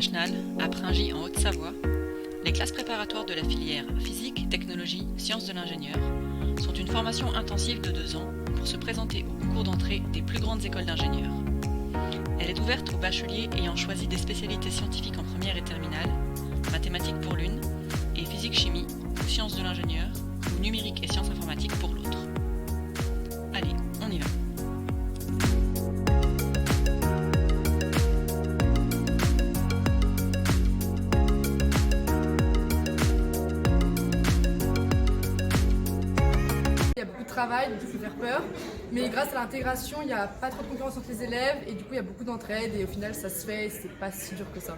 Lachenal, à Pringy en Haute-Savoie, les classes préparatoires de la filière physique, technologie, sciences de l'ingénieur sont une formation intensive de 2 ans pour se présenter au concours d'entrée des plus grandes écoles d'ingénieurs. Elle est ouverte aux bacheliers ayant choisi des spécialités scientifiques en première et terminale, mathématiques pour l'une, et physique-chimie, ou sciences de l'ingénieur, ou numérique et sciences informatiques pour l'autre. Allez, on y va. Il y a beaucoup de travail, donc ça peut faire peur, mais grâce à l'intégration, il n'y a pas trop de concurrence entre les élèves et du coup il y a beaucoup d'entraide et au final ça se fait et c'est pas si dur que ça.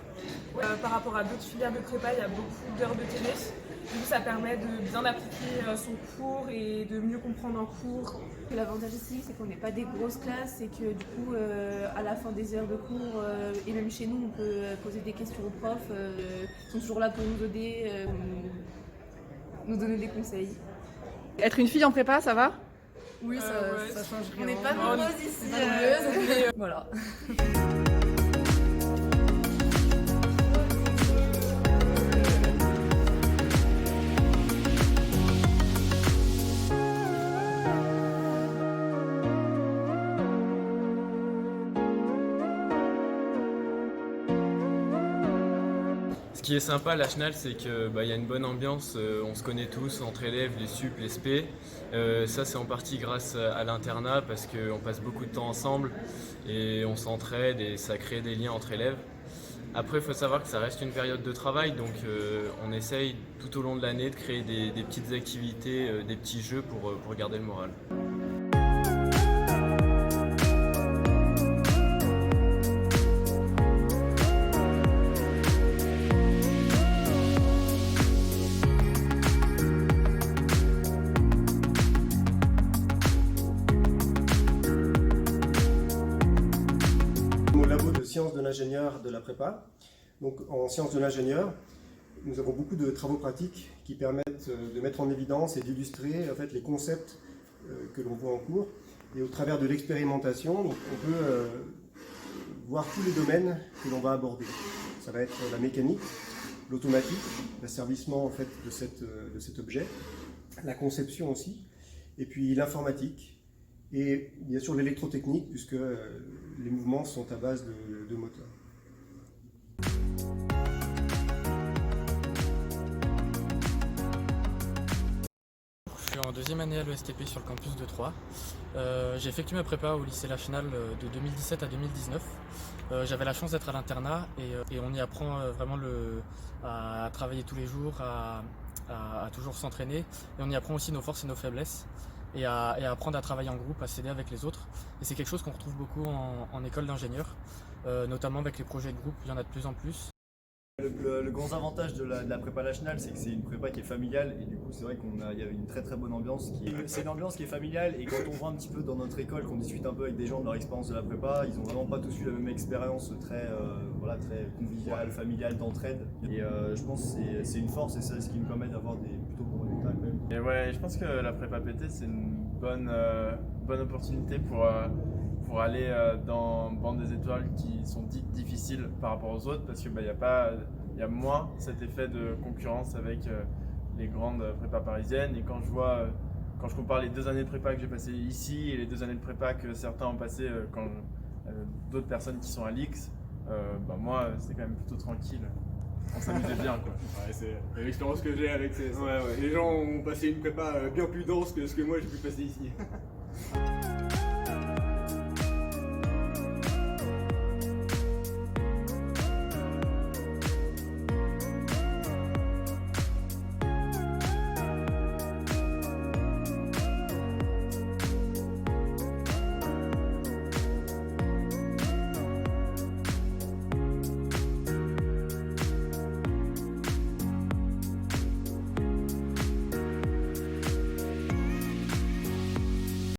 Par rapport à d'autres filières de prépa, il y a beaucoup d'heures de télé. Du coup, ça permet de bien appliquer son cours et de mieux comprendre un cours. L'avantage ici, c'est qu'on n'est pas des grosses classes et que du coup, à la fin des heures de cours, et même chez nous, on peut poser des questions aux profs. Ils sont toujours là pour nous aider, nous donner des conseils. Être une fille en prépa, ça va? Oui, ça change rien. On n'est pas nombreuses ici. Voilà. Ce qui est sympa à Lachenal, c'est qu'il y a une bonne ambiance, on se connaît tous entre élèves, les sup, les spé. Ça c'est en partie grâce à l'internat parce qu'on passe beaucoup de temps ensemble et on s'entraide et ça crée des liens entre élèves. Après il faut savoir que ça reste une période de travail, donc on essaye tout au long de l'année de créer des petites activités, des petits jeux pour garder le moral. Au labo de sciences de l'ingénieur de la prépa. Donc, en sciences de l'ingénieur, nous avons beaucoup de travaux pratiques qui permettent de mettre en évidence et d'illustrer en fait, les concepts que l'on voit en cours. Et au travers de l'expérimentation, on peut voir tous les domaines que l'on va aborder. Ça va être la mécanique, l'automatique, l'asservissement en fait, de cet objet, la conception aussi, et puis l'informatique. Et bien sûr l'électrotechnique, puisque les mouvements sont à base de moteurs. Je suis en deuxième année à l'ESTP sur le campus de Troyes. J'ai effectué ma prépa au lycée Lachenal de 2017 à 2019. J'avais la chance d'être à l'internat et on y apprend vraiment à travailler tous les jours, à toujours s'entraîner. Et on y apprend aussi nos forces et nos faiblesses. Et à apprendre à travailler en groupe, à s'aider avec les autres. Et c'est quelque chose qu'on retrouve beaucoup en école d'ingénieur, notamment avec les projets de groupe, il y en a de plus en plus. Le grand avantage de la prépa Lachenal, c'est que c'est une prépa qui est familiale et du coup c'est vrai qu'il y a une très bonne ambiance. C'est une ambiance qui est familiale et quand on voit un petit peu dans notre école, qu'on discute un peu avec des gens de leur expérience de la prépa, ils ont vraiment pas tous eu la même expérience très conviviale, familiale, d'entraide. Et je pense que c'est une force et c'est ce qui nous permet d'avoir des plutôt bons résultats quand même. Et ouais, je pense que la prépa PT c'est une bonne opportunité pour aller dans bande des étoiles qui sont dites difficiles par rapport aux autres parce que il y a moins cet effet de concurrence avec les grandes prépas parisiennes. Et quand je compare les 2 années de prépa que j'ai passées ici et les 2 années de prépa que certains ont passées quand d'autres personnes qui sont à l'X, moi c'était quand même plutôt tranquille. On s'amusait bien quoi. Ouais, c'est l'expérience que j'ai avec ces. Ouais. Les gens ont passé une prépa bien plus dense que ce que moi j'ai pu passer ici.